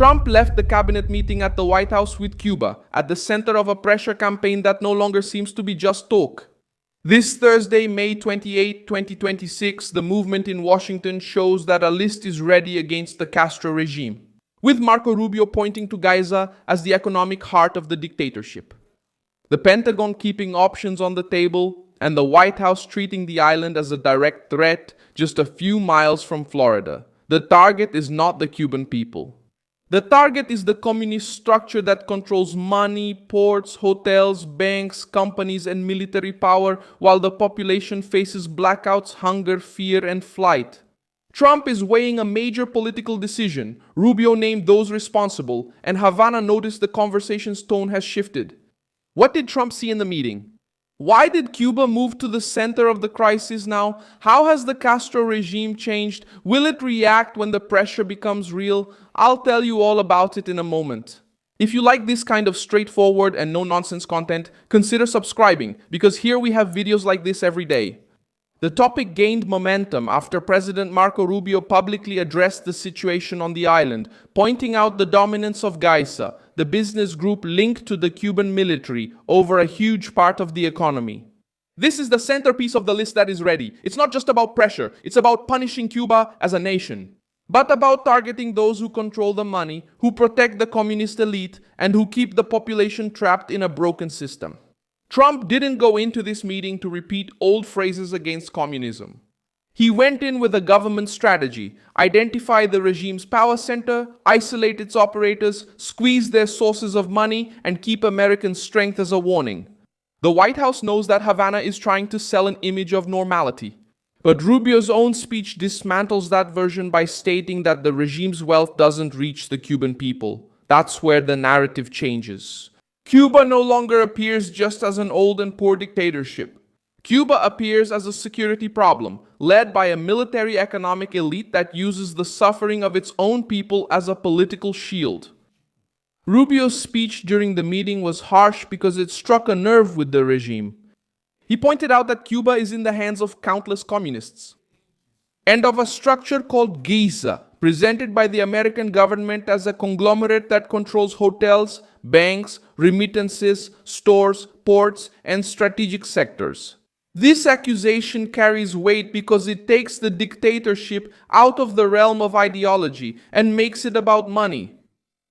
Trump left the cabinet meeting at the White House with Cuba, at the center of a pressure campaign that no longer seems to be just talk. This Thursday, May 28, 2026, the movement in Washington shows that a list is ready against the Castro regime, with Marco Rubio pointing to Gaesa as the economic heart of the dictatorship. The Pentagon keeping options on the table, and the White House treating the island as a direct threat just a few miles from Florida. The target is not the Cuban people. The target is the communist structure that controls money, ports, hotels, banks, companies, and military power while the population faces blackouts, hunger, fear, and flight. Trump is weighing a major political decision. Rubio named those responsible, and Havana noticed the conversation's tone has shifted. What did Trump see in the meeting? Why did Cuba move to the center of the crisis now? How has the Castro regime changed? Will it react when the pressure becomes real? I'll tell you all about it in a moment. If you like this kind of straightforward and no-nonsense content, consider subscribing, because here we have videos like this every day. The topic gained momentum after President Marco Rubio publicly addressed the situation on the island, pointing out the dominance of Gaesa, the business group linked to the Cuban military, over a huge part of the economy. This is the centerpiece of the list that is ready. It's not just about pressure, it's about punishing Cuba as a nation, but about targeting those who control the money, who protect the communist elite, and who keep the population trapped in a broken system. Trump didn't go into this meeting to repeat old phrases against communism. He went in with a government strategy: identify the regime's power center, isolate its operators, squeeze their sources of money, and keep American strength as a warning. The White House knows that Havana is trying to sell an image of normality. But Rubio's own speech dismantles that version by stating that the regime's wealth doesn't reach the Cuban people. That's where the narrative changes. Cuba no longer appears just as an old and poor dictatorship. Cuba appears as a security problem, led by a military-economic elite that uses the suffering of its own people as a political shield. Rubio's speech during the meeting was harsh because it struck a nerve with the regime. He pointed out that Cuba is in the hands of countless communists, and of a structure called Gaesa, presented by the American government as a conglomerate that controls hotels, banks, remittances, stores, ports, and strategic sectors. This accusation carries weight because it takes the dictatorship out of the realm of ideology and makes it about money.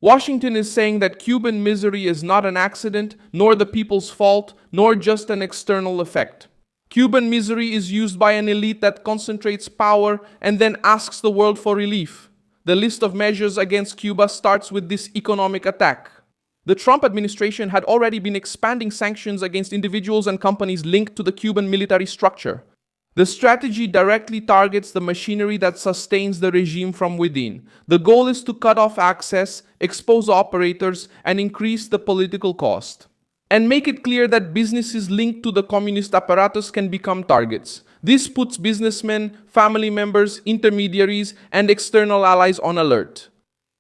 Washington is saying that Cuban misery is not an accident, nor the people's fault, nor just an external effect. Cuban misery is used by an elite that concentrates power and then asks the world for relief. The list of measures against Cuba starts with this economic attack. The Trump administration had already been expanding sanctions against individuals and companies linked to the Cuban military structure. The strategy directly targets the machinery that sustains the regime from within. The goal is to cut off access, expose operators, and increase the political cost, and make it clear that businesses linked to the communist apparatus can become targets. This puts businessmen, family members, intermediaries, and external allies on alert.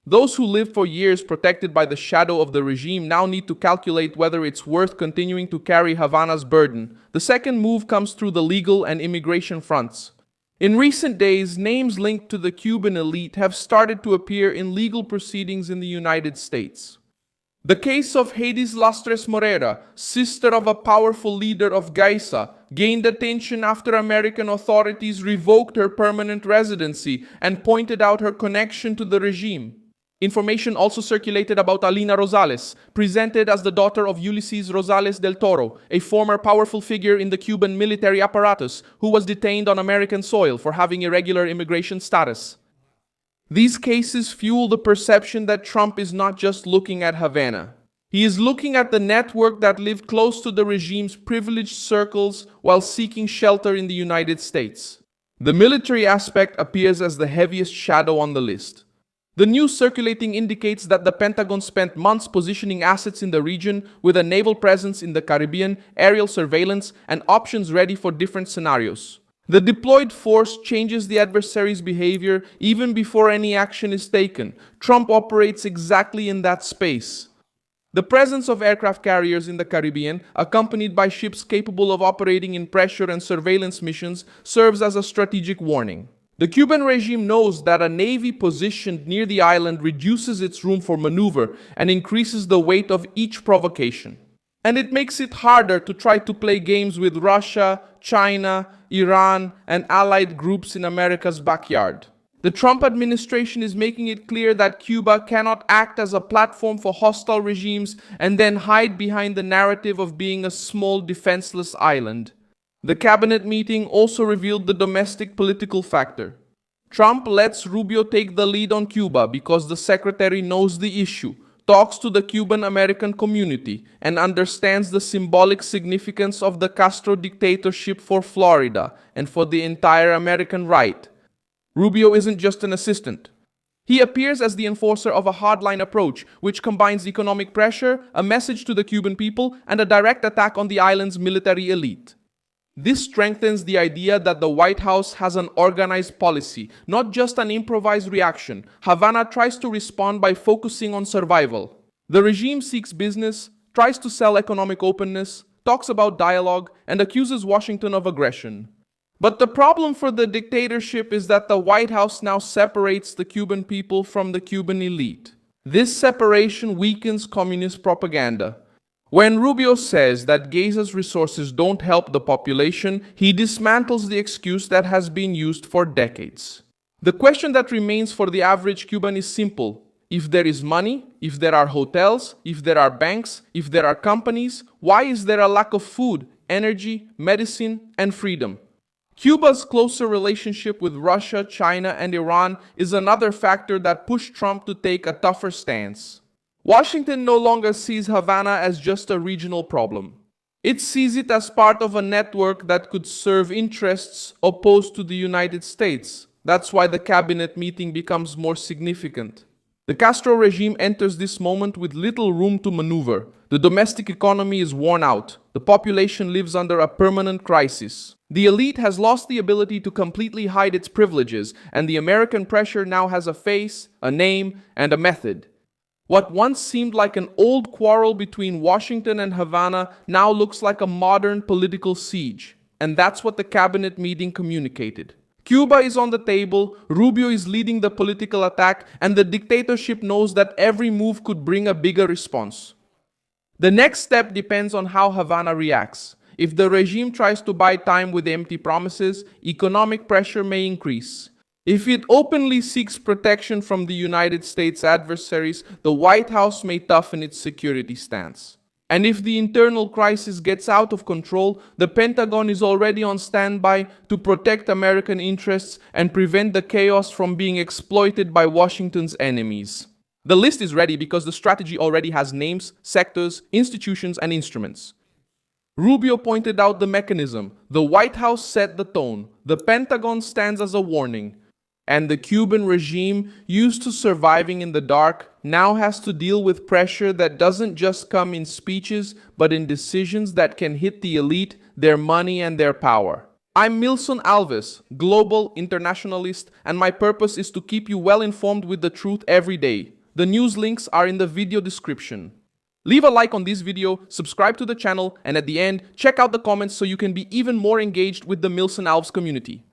Those who lived for years protected by the shadow of the regime now need to calculate whether it's worth continuing to carry Havana's burden. The second move comes through the legal and immigration fronts. In recent days, names linked to the Cuban elite have started to appear in legal proceedings in the United States. The case of Hades Lastres Morera, sister of a powerful leader of Gaesa, gained attention after American authorities revoked her permanent residency and pointed out her connection to the regime. Information also circulated about Alina Rosales, presented as the daughter of Ulysses Rosales del Toro, a former powerful figure in the Cuban military apparatus who was detained on American soil for having irregular immigration status. These cases fuel the perception that Trump is not just looking at Havana. He is looking at the network that lived close to the regime's privileged circles while seeking shelter in the United States. The military aspect appears as the heaviest shadow on the list. The news circulating indicates that the Pentagon spent months positioning assets in the region with a naval presence in the Caribbean, aerial surveillance, and options ready for different scenarios. The deployed force changes the adversary's behavior even before any action is taken. Trump operates exactly in that space. The presence of aircraft carriers in the Caribbean, accompanied by ships capable of operating in pressure and surveillance missions, serves as a strategic warning. The Cuban regime knows that a navy positioned near the island reduces its room for maneuver and increases the weight of each provocation. And it makes it harder to try to play games with Russia, China, Iran, and allied groups in America's backyard. The Trump administration is making it clear that Cuba cannot act as a platform for hostile regimes and then hide behind the narrative of being a small, defenseless island. The cabinet meeting also revealed the domestic political factor. Trump lets Rubio take the lead on Cuba because the secretary knows the issue, talks to the Cuban-American community, and understands the symbolic significance of the Castro dictatorship for Florida and for the entire American right. Rubio isn't just an assistant. He appears as the enforcer of a hardline approach, which combines economic pressure, a message to the Cuban people, and a direct attack on the island's military elite. This strengthens the idea that the White House has an organized policy, not just an improvised reaction. Havana tries to respond by focusing on survival. The regime seeks business, tries to sell economic openness, talks about dialogue, and accuses Washington of aggression. But the problem for the dictatorship is that the White House now separates the Cuban people from the Cuban elite. This separation weakens communist propaganda. When Rubio says that Gaesa's resources don't help the population, he dismantles the excuse that has been used for decades. The question that remains for the average Cuban is simple. If there is money, if there are hotels, if there are banks, if there are companies, why is there a lack of food, energy, medicine, and freedom? Cuba's closer relationship with Russia, China, and Iran is another factor that pushed Trump to take a tougher stance. Washington no longer sees Havana as just a regional problem. It sees it as part of a network that could serve interests opposed to the United States. That's why the cabinet meeting becomes more significant. The Castro regime enters this moment with little room to maneuver. The domestic economy is worn out. The population lives under a permanent crisis. The elite has lost the ability to completely hide its privileges, and the American pressure now has a face, a name, and a method. What once seemed like an old quarrel between Washington and Havana now looks like a modern political siege. And that's what the cabinet meeting communicated. Cuba is on the table, Rubio is leading the political attack, and the dictatorship knows that every move could bring a bigger response. The next step depends on how Havana reacts. If the regime tries to buy time with empty promises, economic pressure may increase. If it openly seeks protection from the United States adversaries, the White House may toughen its security stance. And if the internal crisis gets out of control, the Pentagon is already on standby to protect American interests and prevent the chaos from being exploited by Washington's enemies. The list is ready because the strategy already has names, sectors, institutions, and instruments. Rubio pointed out the mechanism. The White House set the tone. The Pentagon stands as a warning. And the Cuban regime, used to surviving in the dark, now has to deal with pressure that doesn't just come in speeches, but in decisions that can hit the elite, their money, and their power. I'm Milson Alves, global internationalist, and my purpose is to keep you well informed with the truth every day. The news links are in the video description. Leave a like on this video, subscribe to the channel, and at the end, check out the comments so you can be even more engaged with the Milson Alves community.